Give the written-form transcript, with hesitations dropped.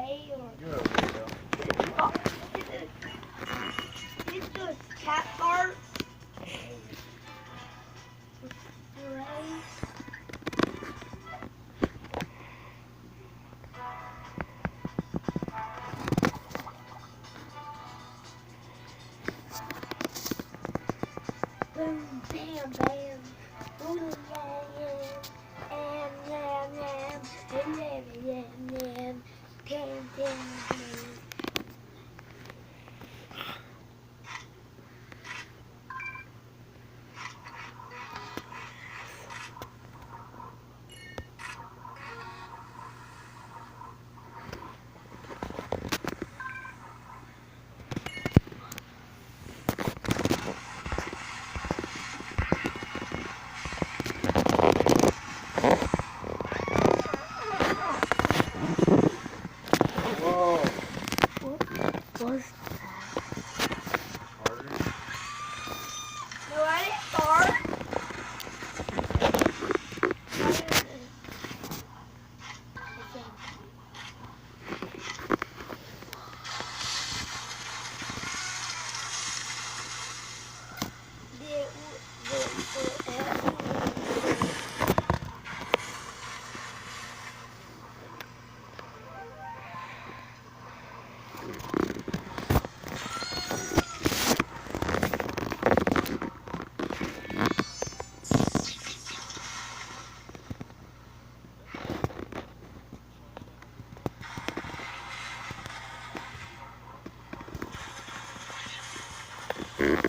hay or You're okay, though. is the cat part? Right. Boom, bam, bam. Boom, yam, yam. Am, yam, yam. Yam, yam, yam, yam. Tam, tam, tam. Whoa. What was Harder. no, I didn't fart. Mm-hmm.